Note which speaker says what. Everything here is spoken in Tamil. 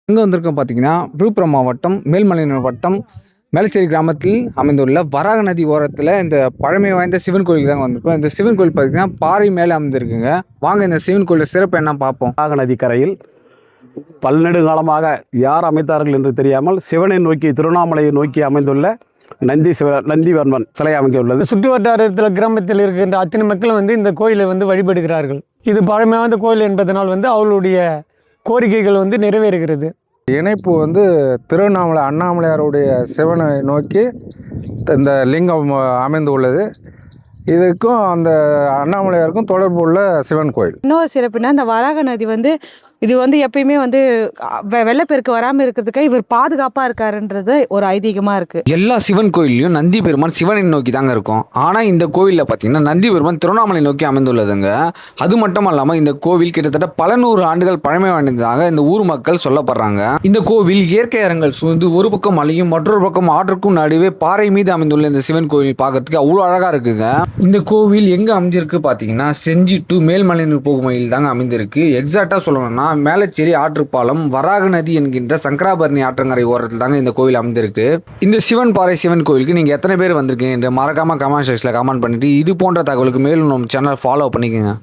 Speaker 1: எங்கே வந்திருக்கோம் பார்த்தீங்கன்னா, விழுப்புரம் மாவட்டம் மேல்மலையனூர் வட்டம் மேலச்சேரி கிராமத்தில் அமைந்துள்ள வராக நதி ஓரத்தில் இந்த பழமை வாய்ந்த சிவன் கோயிலுக்கு தாங்க வந்திருக்கோம். இந்த சிவன் கோயில் பார்த்தீங்கன்னா பாறை மேலே அமைந்திருக்குங்க. வாங்க இந்த சிவன் கோயிலில் சிறப்பு என்ன பார்ப்போம்.
Speaker 2: வராக நதி கரையில் பல்நெடுங்காலமாக யார் அமைத்தார்கள் என்று தெரியாமல் சிவனை நோக்கி திருவண்ணாமலையை நோக்கி அமைந்துள்ள நந்திவர்மன் சிலை அமைந்துள்ளது.
Speaker 3: சுற்று வட்டாரத்தில் கிராமத்தில் இருக்கின்ற அத்தனை மக்கள் இந்த கோயிலை வழிபடுகிறார்கள். இது பழமை வாய்ந்த கோயில் என்பதனால் அவர்களுடைய கோரிக்கைகள் நிறைவேறுகிறது.
Speaker 4: இணைப்பு திருவண்ணாமலை அண்ணாமலையாருடைய சிவனை நோக்கி இந்த லிங்கம் அமைந்துள்ளது. இதுக்கும் அந்த அண்ணாமலையாருக்கும் தொடர்பு உள்ள சிவன் கோயில்.
Speaker 5: இன்னொரு சிறப்புனா இந்த வராக நதி இது எப்பயுமே வெள்ளப்பெருக்கு வராமல் இருக்கிறதுக்கு இவர் பாதுகாப்பாக இருக்காருன்றது ஒரு ஐதீகமாக இருக்குது.
Speaker 1: எல்லா சிவன் கோயிலையும் நந்தி பெருமான் சிவனை நோக்கி தாங்க இருக்கும். ஆனால் இந்த கோவிலில் பார்த்தீங்கன்னா நந்தி பெருமான் திருவண்ணாமலை நோக்கி அமைந்துள்ளதுங்க. அது மட்டும் இல்லாமல் இந்த கோவில் கிட்டத்தட்ட பல நூறு ஆண்டுகள் பழமை வாய்ந்ததாக இந்த ஊர் மக்கள் சொல்லப்படுறாங்க. இந்த கோவில் இயற்கை அரங்கள் சூழ்ந்து ஒரு பக்கம் மலையும் மற்றொரு பக்கம் ஆற்றுக்கும் நடுவே பாறை மீது அமைந்துள்ள இந்த சிவன் கோவில் பார்க்கறதுக்கு அவ்வளோ அழகாக இருக்குங்க. இந்த கோவில் எங்கே அமைஞ்சிருக்கு பார்த்தீங்கன்னா செஞ்சி டு மேல்மலையனூர் போகும் வழியில் தாங்க அமைந்திருக்கு. எக்ஸாக்டாக சொல்லணும்னா மேலச்சேரி ஆற்றுப்பாலம் வராக நதி என்கின்ற சங்கராபரணி ஆற்றங்கரை ஓரத்தில் தாங்க இந்த கோயில் அமைந்திருக்கு. இந்த சிவன் பாறை சிவன் கோயிலுக்கு நீங்கள் எத்தனை பேர் வந்திருக்கீங்க என்று மறக்காம கமெண்ட் செக்ஷனில் கமெண்ட் பண்ணிட்டு இது போன்ற தகவலுக்கு மேலும் நம்ம சேனல் ஃபாலோ பண்ணிக்கோங்க.